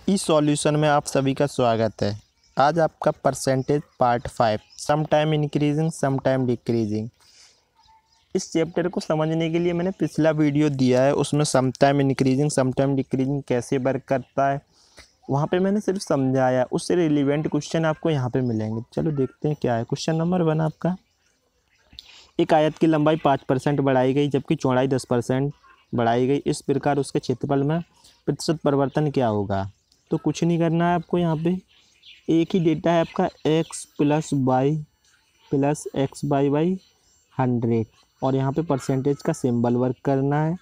इस सॉल्यूशन में आप सभी का स्वागत है। आज आपका percentage part 5 some time increasing some time decreasing. इस चैप्टर को समझने के लिए मैंने पिछला वीडियो दिया है, उसमें some time increasing some time decreasing कैसे वर्क करता है वहाँ पे मैंने सिर्फ समझाया। उससे रिलेवेंट क्वेश्चन आपको यहाँ पे मिलेंगे। चलो देखते हैं क्या है। क्वेश्चन नंबर 1 आपका, एक आयत की लंबाई 5% बढ़ाई गई जबकि चौड़ाई 10% बढ़ाई गई, इस प्रकार उसके क्षेत्रफल में प्रतिशत परिवर्तन क्या होगा। तो कुछ नहीं करना है आपको, यहाँ पे एक ही डेटा है आपका x प्लस एक्स बाई 100 और यहाँ पे परसेंटेज का सिंबल वर्क करना है।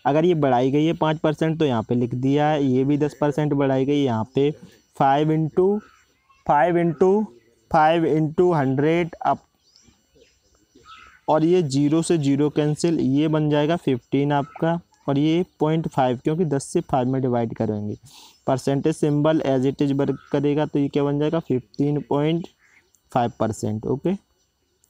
अगर ये बढ़ाई गई है 5% तो यहाँ पे लिख दिया है, ये भी 10% बढ़ाई गई, यहाँ पे 5 इंटू 100 अप, और ये 0 से 0 कैंसिल, ये बन जाएगा 15 आपका, और ये 0.5 क्योंकि 10 से 5 में डिवाइड करेंगे। Percentage symbol as it is work करेगा तो ये क्या बन जाएगा 15.5%। ओके,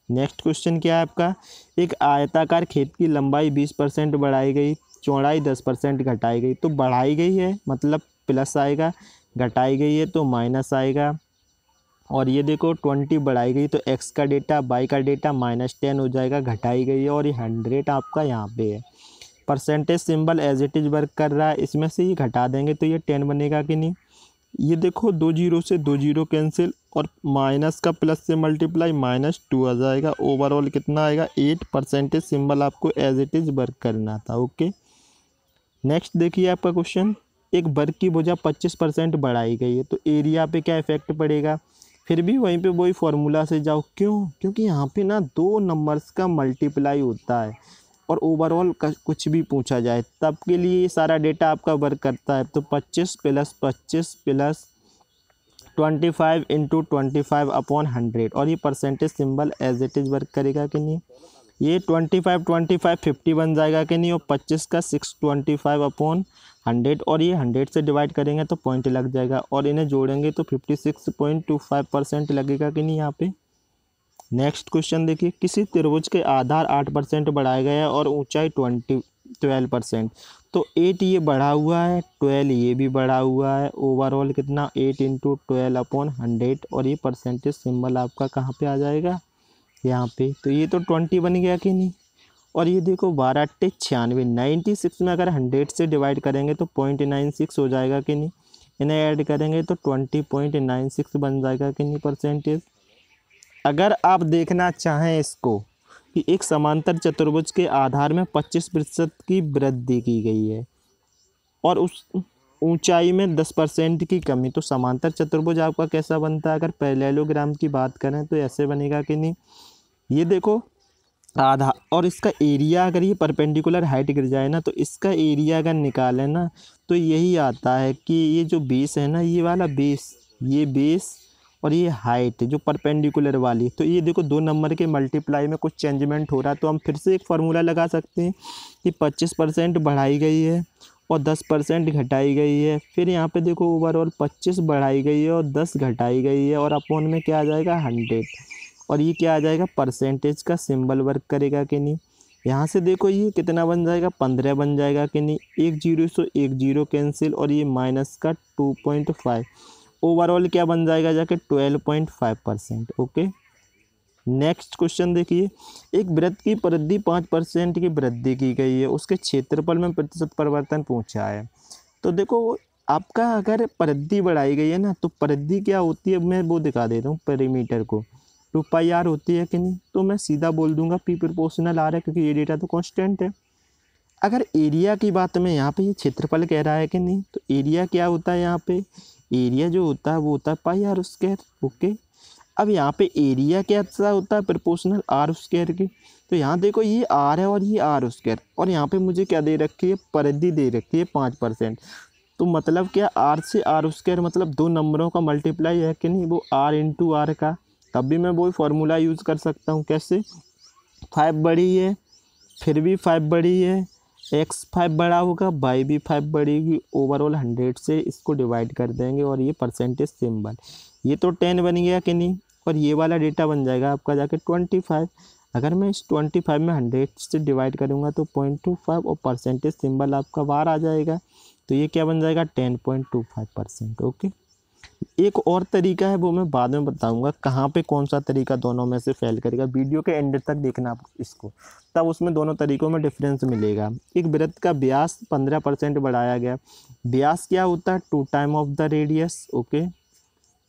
नेक्स्ट क्वेश्चन क्या है आपका, एक आयताकार खेत की लंबाई 20% बढ़ाई गई, चौड़ाई 10% घटाई गई। तो बढ़ाई गई है मतलब प्लस आएगा, घटाई गई है तो माइनस आएगा। और ये देखो 20 बढ़ाई गई तो x का डेटा y का डेटा -10 हो जाएगा, घटाई गई है, और ये 100 आपका यहाँ पे है। Percentage symbol as it is work कर रहा है, इसमें से ये घटा देंगे तो ये 10 बनेगा कि नहीं। ये देखो 2 0 से 2 0 कैंसिल, और माइनस का प्लस से मल्टीप्लाई -2 आ जाएगा। ओवरऑल कितना आएगा 8। परसेंटेज सिंबल आपको एज इट इज वर्क करना था। ओके, नेक्स्ट देखिए आपका क्वेश्चन, एक वर्ग की भुजा 25% बढ़ाई गई है तो एरिया पे क्या इफेक्ट पड़ेगा। फिर भी वहीं पे वही फॉर्मूला से जाओ, क्यों, क्योंकि यहाँ पे ना दो नंबर्स का मल्टीप्लाई होता है और ओवरऑल कुछ भी पूछा जाए तब के लिए ये सारा डेटा आपका वर्क करता है। तो 25 प्लस 25 प्लस 25 इंटू 25 अपॉन 100, और ये percentage symbol as it is work करेगा कि नहीं। ये 25 50 बन जाएगा कि नहीं, और 25 का 625 अपॉन 100, और ये 100 से डिवाइड करेंगे तो पॉइंट लग जाएगा, और इन्हें जोड़ेंगे तो 56.25% लगेगा कि नहीं यहाँ पे। नेक्स्ट क्वेश्चन देखिए, किसी त्रिभुज के आधार 8% बढ़ाया गया है और ऊंचाई 12%। तो 8 ये बढ़ा हुआ है, 12 ये भी बढ़ा हुआ है, ओवरऑल कितना 8 इंटू 12 अपॉन 100, और ये परसेंटेज सिंबल आपका कहाँ पे आ जाएगा यहाँ पे। तो ये तो 20 बन गया कि नहीं। और ये देखो 12 8 96, 96 में अगर 100 से डिवाइड करेंगे तो 0.96 हो जाएगा कि नहीं। इन्हें ऐड करेंगे तो 20.96 बन जाएगा कि नहीं परसेंटेज। अगर आप देखना चाहें इसको कि एक समांतर चतुर्भुज के आधार में 25% की वृद्धि की गई है और उस ऊंचाई में 10% की कमी, तो समांतर चतुर्भुज आपका कैसा बनता है। अगर पैरेललोग्राम की बात करें तो ऐसे बनेगा कि नहीं। ये देखो आधा, और इसका एरिया अगर ये परपेंडिकुलर हाइट गिर जाए ना तो इसका एरिया अगर निकालें ना तो यही आता है कि ये जो बेस है ना, ये वाला बेस, ये बेस और ये हाइट जो परपेंडिकुलर वाली, तो ये देखो दो नंबर के मल्टीप्लाई में कुछ चेंजमेंट हो रहा है। तो हम फिर से एक फार्मूला लगा सकते हैं कि 25% बढ़ाई गई है और 10% घटाई गई है। फिर यहाँ पे देखो ओवरऑल 25 बढ़ाई गई है और 10 घटाई गई है, और अपॉन में क्या आ जाएगा 100, और ये क्या आ जाएगा परसेंटेज का सिंबल वर्क करेगा कि नहीं। यहाँ से देखो ये कितना बन जाएगा 15 बन जाएगा कि नहीं। एक जीरो से एक जीरो कैंसिल, और ये माइनस का 2.5, ओवरऑल क्या बन जाएगा जाके 12.5%। ओके, नेक्स्ट क्वेश्चन देखिए, एक वृत्त की परिधि 5% की वृद्धि की गई है, उसके क्षेत्रफल में प्रतिशत परिवर्तन पूछा है। तो देखो आपका अगर परिधि बढ़ाई गई है ना तो परिधि क्या होती है, मैं वो दिखा देता हूँ पेरीमीटर को, 2πr होती है कि नहीं। तो मैं सीधा बोल दूंगा P प्रोपोर्शनल आ रहा है क्योंकि ये डेटा तो कांस्टेंट है। अगर एरिया की बात में यहाँ पे ये क्षेत्रफल कह रहा है कि नहीं, तो एरिया क्या होता है यहाँ पे, एरिया जो होता है वो होता है πr स्क्वायर। ओके, अब यहाँ पे एरिया क्या सा होता है प्रोपोर्शनल r स्क्वायर के। तो यहाँ देखो ये r है और ये r स्क्वायर, और यहाँ पे मुझे क्या दे रखी है, परिधि दे रखी है 5%। तो मतलब क्या r से r स्क्वायर मतलब दो नंबरों का मल्टीप्लाई है कि नहीं, वो r इंटू आर का। तब भी मैं वही फार्मूला यूज़ कर सकता हूँ, कैसे, 5 बड़ी है फिर भी 5 बड़ी है, x 5 बड़ा होगा y भी 5 बढ़ेगी, ओवरऑल 100 से इसको डिवाइड कर देंगे, और ये परसेंटेज सिंबल, ये तो 10 बन गया कि नहीं। और ये वाला डेटा बन जाएगा आपका जाके 25। अगर मैं इस 25 में 100 से डिवाइड करूँगा तो 0.25, और परसेंटेज सिंबल आपका बाहर आ जाएगा। तो ये क्या बन जाएगा 10.25%। ओके। एक और तरीका है, वो मैं बाद में बताऊंगा कहाँ पे कौन सा तरीका दोनों में से फेल करेगा। वीडियो के एंड तक देखना आप इसको, तब उसमें दोनों तरीकों में डिफरेंस मिलेगा। एक वृत्त का व्यास 15% बढ़ाया गया। व्यास क्या होता है? 2 time of the radius. Okay.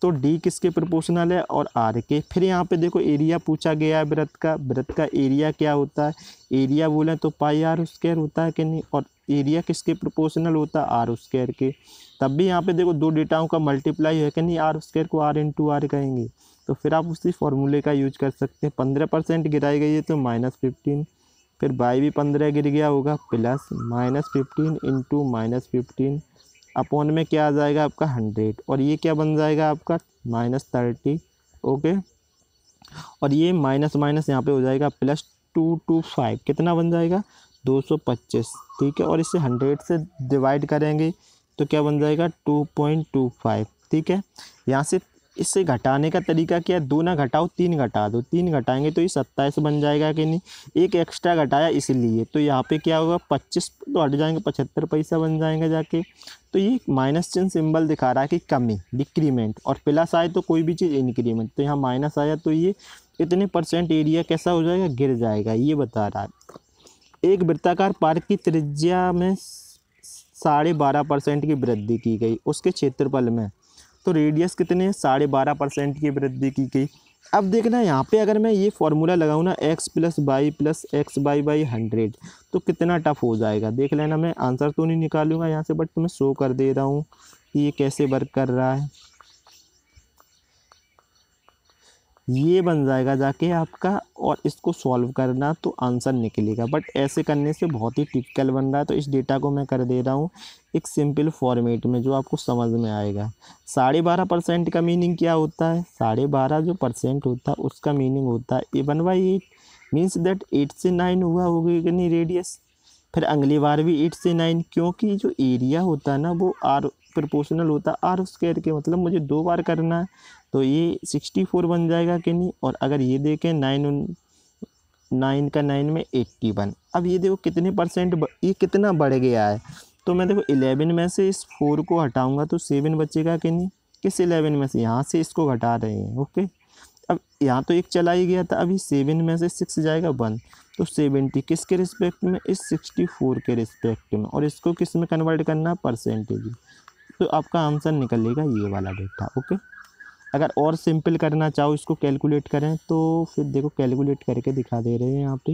तो डी किसके प्रोपोर्शनल है? और आर के। फिर यहाँ पे देखो एरिया पूछा गया है वृत्त का। वृत्त का एरिया क्या होता है? एरिया बोले तो पाई आर स्क्वायर होता है कि नहीं? और एरिया किसके प्रोपोर्शनल होता है? आर स्क्वायर के। तब भी यहाँ पे देखो दो डेटाओं का मल्टीप्लाई है कि नहीं? आर स्क्वायर को आर इंटू आर कहेंगे, तो फिर आप उसी फॉर्मूले का यूज कर सकते हैं। 15% गिराई गई है तो -15, फिर बाई भी 15 गिर गया होगा, प्लस -15 इंटू -15 अपॉन में क्या आ जाएगा आपका 100, और ये क्या बन जाएगा आपका -30। ओके। और ये माइनस माइनस यहाँ पे हो जाएगा +225, कितना बन जाएगा 225। ठीक है। और इसे 100 से डिवाइड करेंगे तो क्या बन जाएगा 2.25। ठीक है। यहाँ से इससे घटाने का तरीका क्या है? 2 ना घटाओ 3 घटा दो, 3 घटाएंगे तो ये 27 बन जाएगा कि नहीं? एक एक्स्ट्रा घटाया इसलिए, तो यहाँ पे क्या होगा 25 तो हट जाएंगे, 75 पैसा बन जाएंगे जाके। तो ये माइनस चिन्ह सिंबल दिखा रहा है कि कमी, डिक्रीमेंट, और प्लस आए तो कोई भी चीज़ इंक्रीमेंट। तो यहाँ माइनस आया तो ये इतने % एरिया कैसा हो जाएगा? गिर जाएगा, ये बता रहा है। एक वृत्ताकार पार्क की त्रिज्या में 12.5% की वृद्धि की गई, उसके क्षेत्रफल में तो रेडियस कितने? 12.5% की वृद्धि की गई। अब देखना यहाँ पे अगर मैं ये फॉर्मूला लगाऊँ ना, x + y + x/100, तो कितना टफ हो जाएगा देख लेना। मैं आंसर तो नहीं निकालूंगा यहाँ से, बट तुम्हें शो कर दे रहा हूँ कि ये कैसे वर्क कर रहा है। ये बन जाएगा जाके आपका, और इसको सॉल्व करना तो आंसर निकलेगा, बट ऐसे करने से बहुत ही टिपिकल बन रहा है। तो इस डेटा को मैं कर दे रहा हूँ एक सिंपल फॉर्मेट में जो आपको समझ में आएगा। 12.5% का मीनिंग क्या होता है? 12.5 जो % होता है उसका मीनिंग होता है 1/8, मीन्स दैट 8 से 9 हुआ होगा कि नहीं रेडियस। फिर अगली बार भी 8 से 9, क्योंकि जो एरिया होता है ना वो आर प्रोपोर्शनल होता है आर स्क्वायर के, मतलब मुझे 2 बार करना है, तो ये 64 बन जाएगा कि नहीं। और अगर ये देखें 9 का 9 में 81। अब ये देखो कितने % ये कितना बढ़ गया है। तो मैं देखो 11 में से इस 4 को हटाऊंगा तो 7 बचेगा कि नहीं? किस 11 में से? यहाँ से इसको घटा रहे हैं। ओके। अब यहाँ तो एक चला ही गया था, अभी 7 में से 6 जाएगा 1, तो 70 किसके रिस्पेक्ट में? इस 64 के रिस्पेक्ट में। और इसको किस में कन्वर्ट करना? परसेंटेज। तो आपका आंसर निकलेगा ये वाला डेटा। ओके। अगर और सिंपल करना चाहो, इसको कैलकुलेट करें, तो फिर देखो कैलकुलेट करके दिखा दे रहे हैं यहाँ पे।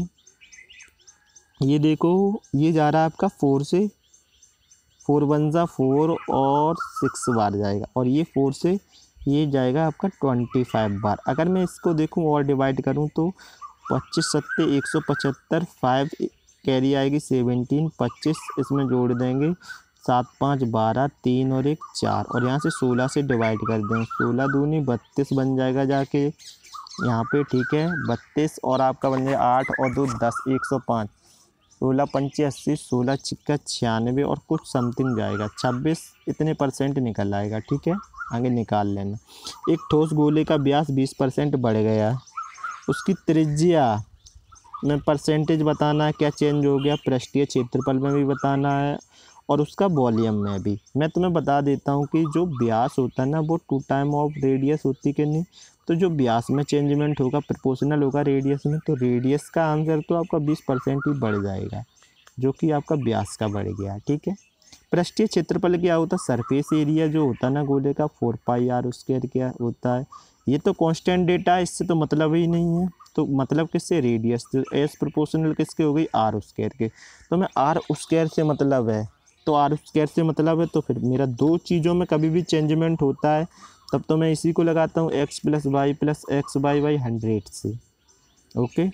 ये देखो ये जा रहा है आपका 4 से, 4 1 जा 4 और 6 बार जाएगा, और ये 4 से ये जाएगा आपका 25 बार। अगर मैं इसको देखूं और डिवाइड करूं तो 25 सत्ते 175, 5 कैरी आएगी 17, 25 इसमें जोड़ देंगे, 7 5 12, 3 और 1 4, और यहाँ से 16 से डिवाइड कर दें, 16 दूनी 32 बन जाएगा जाके यहाँ पे। ठीक है 32, और आपका बन जाएगा 8 और 2 10, 105, 16 पंचे 80, 16 छिक्का 96 और कुछ समथिंग जाएगा 26, इतने % निकल आएगा। ठीक है, आगे निकाल लेना। एक ठोस गोले का व्यास 20% बढ़ गया, उसकी त्रिज्या में % बताना है, क्या चेंज हो गया, पृष्ठीय क्षेत्रफल में भी बताना है, और उसका वॉल्यूम में भी। मैं तुम्हें बता देता हूँ कि जो व्यास होता है ना वो 2 टाइम ऑफ रेडियस होती कि नहीं। तो जो व्यास में चेंजमेंट होगा प्रोपोर्शनल होगा रेडियस में, तो रेडियस का आंसर तो आपका 20% ही बढ़ जाएगा, जो कि आपका व्यास का बढ़ गया। ठीक है। पृष्ठीय क्षेत्रफल क्या होता है? सरफेस एरिया जो होता है ना गोले का 4πr² क्या होता है। ये तो कांस्टेंट डेटा है, इससे तो मतलब ही नहीं है। तो मतलब किससे? रेडियस। तो एस प्रोपोर्शनल किसके हो गई? आर स्क्वायर के। तो मैं आर स्क्वायर से मतलब है, तो आर स्क्वायर से मतलब है, तो फिर मेरा 2 चीज़ों में कभी भी चेंजमेंट होता है तब तो मैं इसी को लगाता हूँ x + y + x/100 से। ओके।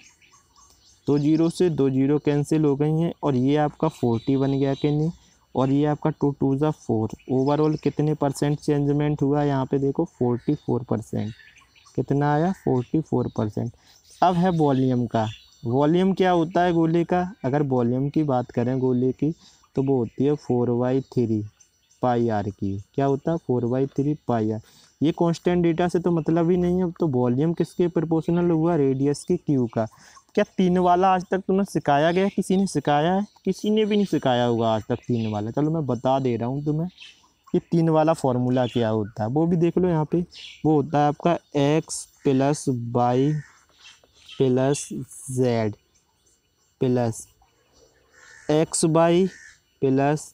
2 0 से 2 0 कैंसिल हो गई हैं, और ये आपका 40 बन गया कि नहीं, और ये आपका 2 2 ज़ा 4। ओवरऑल कितने % चेंजमेंट हुआ यहाँ पे देखो 44%। कितना आया? 44%। अब है वॉल्यूम का। वॉल्यूम क्या होता है गोले का? अगर वॉल्यूम की बात करें गोले की, तो वो होती है 4/3 पाई आर की। क्या होता है? 4/3 पाई आर। ये कांस्टेंट डेटा से तो मतलब ही नहीं है। तो वॉल्यूम किसके प्रोपोर्शनल हुआ? रेडियस की क्यू का। क्या 3 वाला आज तक तुम्हें सिखाया गया? किसी ने सिखाया है? किसी ने भी नहीं सिखाया होगा आज तक 3 वाला। चलो मैं बता दे रहा हूँ तुम्हें कि 3 वाला फॉर्मूला क्या होता है, वो भी देख लो यहाँ पे। वो होता है आपका x plus Y plus Z plus X Y plus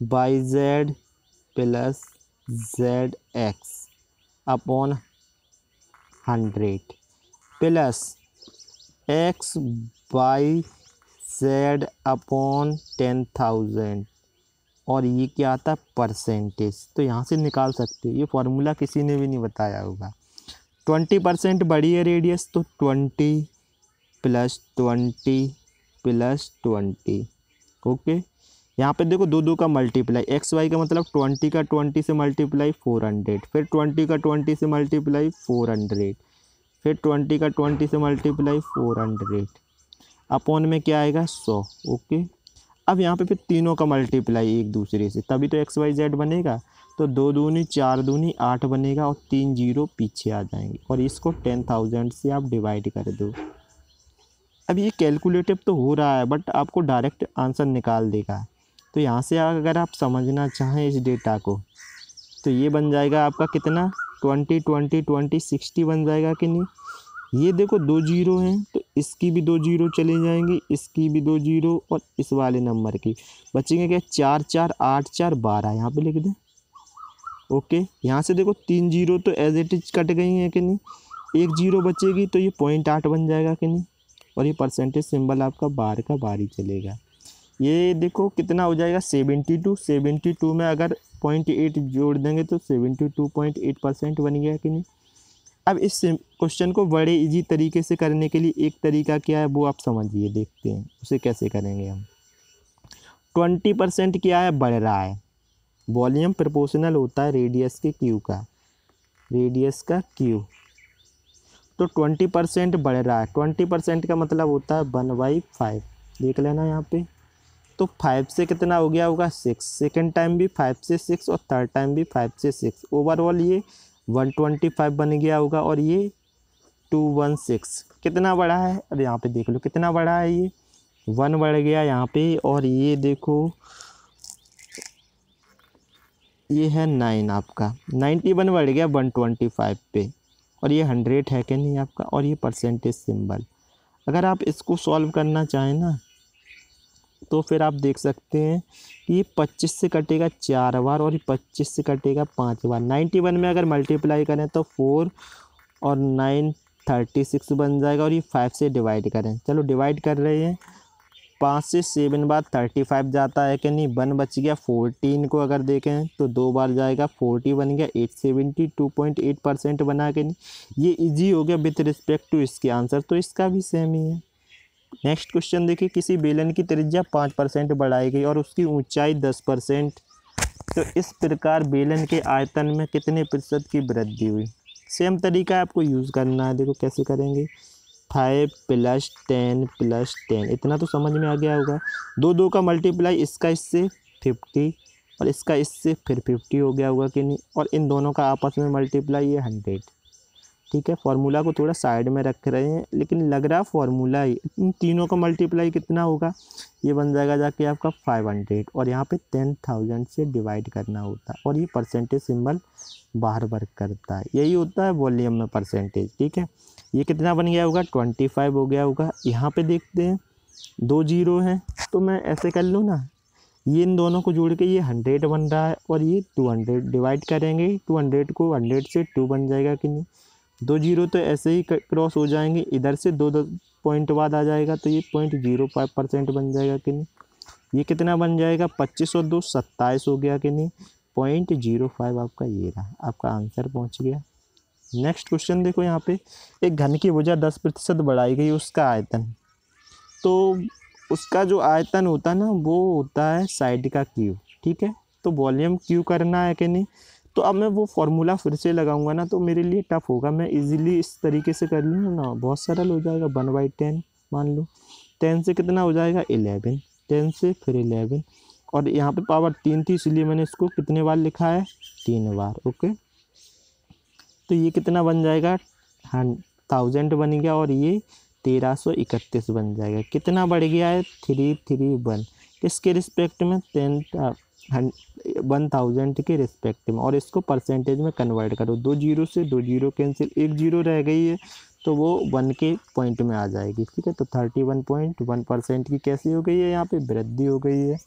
Y Z plus Z X upon 100 plus X Y Z upon 10,000। और ये क्या आता है? परसेंटेज। तो यहाँ से निकाल सकते हो, ये फॉर्मूला किसी ने भी नहीं बताया होगा। 20% बड़ी है रेडियस, तो 20 प्लस 20 प्लस 20। ओके, यहाँ पे देखो दो का मल्टीप्लाई, एक्स वाई का मतलब 20 का 20 से मल्टीप्लाई 400, फिर 20 का 20 से मल्टीप्लाई 400, फिर 20 का 20 से मल्टीप्लाई 400 अपॉन में क्या आएगा? 100। ओके, अब यहाँ पे फिर तीनों का मल्टीप्लाई एक दूसरे से, तभी तो एक्स वाई जेड बनेगा। तो 2 दूनी 4 दूनी 8 बनेगा और 3 जीरो पीछे आ जाएंगे, और इसको 10,000 से आप डिवाइड कर दो। अब ये कैलकुलेटिव तो हो रहा है, बट आपको डायरेक्ट आंसर निकाल देगा। तो यहाँ से अगर आप समझना चाहें इस डेटा को, तो ये बन जाएगा आपका कितना? 20 20 20 60 बन जाएगा कि नहीं? ये देखो 2 जीरो हैं, तो इसकी भी 2 जीरो चले जाएंगी, इसकी भी 2 जीरो, और इस वाले नंबर की बचेंगे क्या? 4 4 8 4 12, यहाँ पे लिख दें। ओके, यहाँ से देखो 3 जीरो तो एज इट इज कट गई हैं कि नहीं? 1 जीरो बचेगी, तो ये 0.8 बन जाएगा कि नहीं? और ये परसेंटेज सिंबल आपका बार का बार ही चलेगा। ये देखो कितना हो जाएगा? 72। 72 में अगर 0.8 जोड़ देंगे तो 72.8% बन गया कि नहीं? अब इस क्वेश्चन को बड़े इजी तरीके से करने के लिए एक तरीका क्या है वो आप समझिए, देखते हैं उसे कैसे करेंगे हम। 20% क्या है? बढ़ रहा है। वॉल्यूम प्रोपोर्शनल होता है रेडियस के क्यू का, रेडियस का क्यू। तो 20% बढ़ रहा है, 20% का मतलब होता है 1/5। देख लेना यहाँ पे। तो 5 से कितना हो गया होगा? 6। सेकेंड टाइम भी 5 से 6 और थर्ड टाइम भी 5 से 6। ओवरऑल ये 125 बन गया होगा, और ये 216 कितना बढ़ा है? अब यहाँ पे देख लो कितना बढ़ा है, ये 1 बढ़ गया यहाँ पे। और ये देखो ये है 9 आपका, 91 बढ़ गया 125 पे, और ये 100 है कि नहीं आपका? और ये परसेंटेज सिंबल। अगर आप इसको सॉल्व करना चाहें ना, तो फिर आप देख सकते हैं कि ये 25 से कटेगा 4 बार, और ये 25 से कटेगा 5 बार। 91 में अगर मल्टीप्लाई करें तो 4 और 9 36 बन जाएगा, और ये 5 से डिवाइड करें। चलो डिवाइड कर रहे हैं, 5 से 7 बार 35 जाता है कि नहीं? 1 बच गया। 14 को अगर देखें तो 2 बार जाएगा, 40 बन गया। 872.8% बना के नहीं? ये इजी हो गया विथ रिस्पेक्ट टू इसके आंसर, तो इसका भी सेम ही है। नेक्स्ट क्वेश्चन देखिए, किसी बेलन की त्रिज्या 5% बढ़ाई गई और उसकी ऊंचाई 10%, तो इस प्रकार बेलन के आयतन में कितने प्रतिशत की वृद्धि हुई? सेम तरीका आपको यूज़ करना है। देखो कैसे करेंगे, 5 + 10 + 10, इतना तो समझ में आ गया होगा। 2 का मल्टीप्लाई, इसका इससे 50 और इसका इससे फिर 50 हो गया होगा कि नहीं? और इन दोनों का आपस में मल्टीप्लाई, ये 100। ठीक है, फार्मूला को थोड़ा साइड में रख रहे हैं, लेकिन लग रहा फार्मूला ही। इन तीनों का मल्टीप्लाई कितना होगा? ये बन जाएगा जाके आपका 500, और यहाँ पे 10,000 से डिवाइड करना होता है, और ये परसेंटेज सिंबल बाहर वर्क करता है। यही होता है वॉल्यूम में परसेंटेज। ठीक है, ये कितना बन गया होगा? 25 हो गया होगा। यहाँ पे देखते हैं 2 जीरो हैं, तो मैं ऐसे कर लूँ ना, ये इन दोनों को जोड़ के ये 100 बन रहा है, और ये 200 डिवाइड करेंगे, 200 को 100 से 2 बन जाएगा कि नहीं? 2 जीरो तो ऐसे ही क्रॉस हो जाएंगे, इधर से 2 पॉइंट बाद आ जाएगा, तो ये 0.05% बन जाएगा कि नहीं? ये कितना बन जाएगा? 25 और 2 27 हो गया कि नहीं? 0.05 आपका ये रहा, आपका आंसर पहुंच गया। नेक्स्ट क्वेश्चन देखो, यहाँ पे एक घन की भुजा 10% बढ़ाई गई, उसका आयतन। तो उसका जो आयतन होता है ना, वो होता है साइड का क्यू। ठीक है, तो वॉल्यूम क्यू करना है कि नहीं? तो अब मैं वो फार्मूला फिर से लगाऊंगा ना, तो मेरे लिए टफ होगा। मैं इजीली इस तरीके से कर लूँ ना, बहुत सरल हो जाएगा। 1/10 मान लो, 10 से कितना हो जाएगा? 11, 10 से फिर 11, और यहाँ पे पावर 3 थी, इसलिए मैंने इसको कितने बार लिखा है? 3 बार। ओके, तो ये कितना बन जाएगा? 1000 बन गया, और ये 1331 बन जाएगा। कितना बढ़ गया है? 331। किसके रिस्पेक्ट में? 1000 के रिस्पेक्ट में। और इसको परसेंटेज में कन्वर्ट करो, 2 जीरो से 2 जीरो कैंसिल, 1 जीरो रह गई है तो वो 1 के पॉइंट में आ जाएगी। ठीक है, तो 31.1% की कैसी हो गई है? यहाँ पे वृद्धि हो गई है।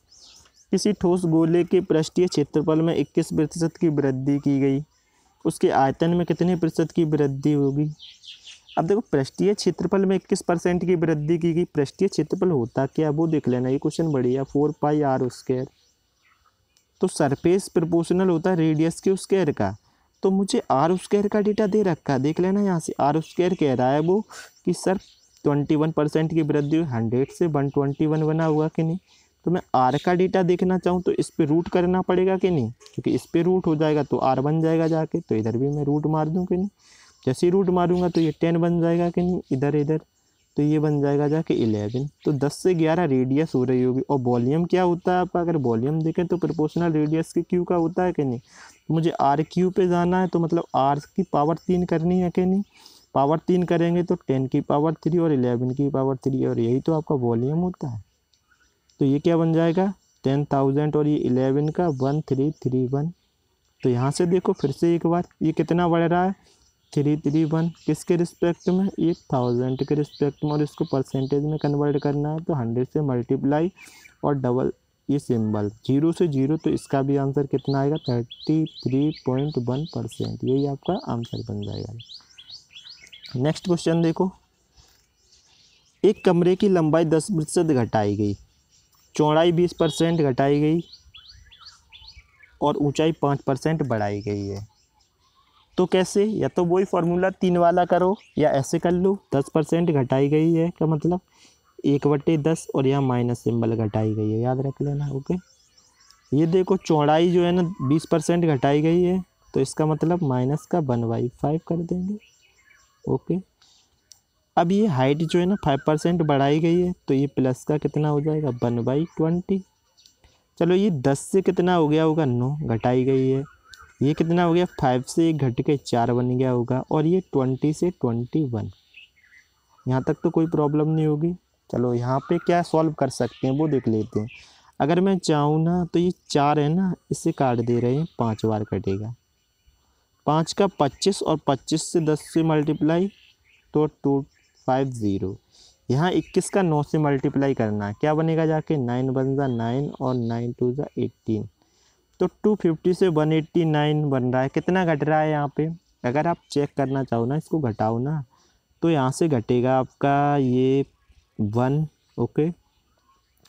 किसी ठोस गोले के पृष्ठीय क्षेत्रफल में 21% की वृद्धि की गई, उसके आयतन में कितने प्रतिशत की वृद्धि होगी? अब देखो, पृष्ठीय क्षेत्रफल में 21% की वृद्धि की गई। पृष्ठीय क्षेत्रफल होता क्या, वो देख लेना, ये क्वेश्चन बढ़िया। 4πr²। तो सरफेस प्रोपोर्शनल होता है रेडियस के स्क्वायर का, तो मुझे r² का डेटा दे रखा है, देख लेना यहाँ से। r² कह रहा है वो कि सर 21% की वृद्धि हुई, 100 से 121 बना हुआ कि नहीं। तो मैं r का डेटा देखना चाहूँ तो इस पे रूट करना पड़ेगा कि नहीं, क्योंकि इस पे रूट हो जाएगा तो r बन जाएगा जाके। तो इधर भी मैं रूट मार दूँ कि नहीं, जैसे ही रूट मारूंगा तो ये 10 बन जाएगा कि नहीं, इधर इधर, तो ये बन जाएगा जाके 11। तो 10 से 11 रेडियस हो रही होगी। और वॉल्यूम क्या होता है आपका? अगर वॉल्यूम देखें तो प्रोपोर्शनल रेडियस के क्यू का होता है कि नहीं। तो मुझे r³ पे जाना है, तो मतलब r की पावर 3 करनी है कि नहीं। पावर 3 करेंगे तो 10 की पावर 3 और 11 की पावर 3, और यही तो आपका वॉल्यूम होता है। तो ये क्या बन जाएगा? 10,000 और ये 11 का 1331। तो यहाँ से देखो फिर से एक बार, ये कितना बढ़ रहा है? 331। किसके रिस्पेक्ट में? 1000 के रिस्पेक्ट में। और इसको परसेंटेज में कन्वर्ट करना है तो 100 से मल्टीप्लाई और डबल ये सिंबल, 0 से 0, तो इसका भी आंसर कितना आएगा? 33.1%। यही आपका आंसर बन जाएगा। नेक्स्ट क्वेश्चन देखो, एक कमरे की लंबाई 10% घटाई गई, चौड़ाई 20% घटाई गई और ऊंचाई 5% बढ़ाई गई है। तो कैसे? या तो वही फॉर्मूला 3 वाला करो या ऐसे कर लो। 10% घटाई गई है का मतलब 1/10 और यहाँ माइनस सिंबल घटाई गई है, याद रख लेना। ओके, ये देखो चौड़ाई जो है ना 20% घटाई गई है, तो इसका मतलब माइनस का 1/5 कर देंगे। ओके, अब ये हाइट जो है ना 5% बढ़ाई गई है, तो ये प्लस का कितना हो जाएगा? 1/20। चलो, ये 10 से कितना हो गया होगा? 9 घटाई गई है। ये कितना हो गया? 5 से 1 घट के 4 बन गया होगा। और ये 20 से 21। यहाँ तक तो कोई प्रॉब्लम नहीं होगी। चलो, यहाँ पे क्या सॉल्व कर सकते हैं वो देख लेते हैं। अगर मैं चाहूँ ना तो ये 4 है ना, इससे काट दे रहे हैं, 5 बार कटेगा। 5 का 25 और 25 से 10 से मल्टीप्लाई तो 250। यहाँ 21 का 9 से मल्टीप्लाई करना है, क्या बनेगा जाके? 9 बन जा 9 और 9 2 जा 18। तो 250 से 189 बन रहा है। कितना घट रहा है यहाँ पे? अगर आप चेक करना चाहो ना, इसको घटाओ ना, तो यहाँ से घटेगा आपका ये 1। ओके,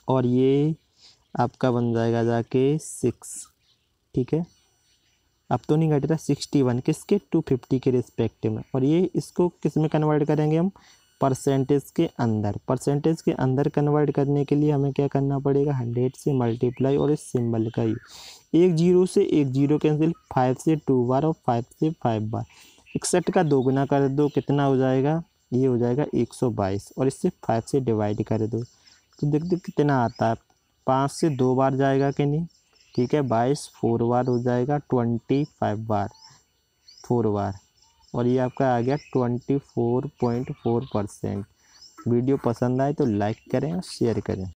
और ये आपका बन जाएगा जाके 6। ठीक है, अब तो नहीं घट रहा। 61 किसके? 250 के रिस्पेक्ट में। और ये इसको किस में कन्वर्ट करेंगे हम? परसेंटेज के अंदर। परसेंटेज के अंदर कन्वर्ट करने के लिए हमें क्या करना पड़ेगा? 100 से मल्टीप्लाई और इस सिंबल का ही 1 जीरो से 1 जीरो कैंसिल, 5 से 2 बार और 5 से 5 बार। 61 का 2 गुना कर दो, कितना हो जाएगा? ये हो जाएगा 122, और इससे 5 से डिवाइड कर दो तो देख दो कितना आता है। 5 से 2 बार जाएगा कि नहीं? ठीक है, 22 4 बार हो जाएगा, 25 बार 4 बार, और ये आपका आ गया 24.4%। वीडियो पसंद आए तो लाइक करें और शेयर करें।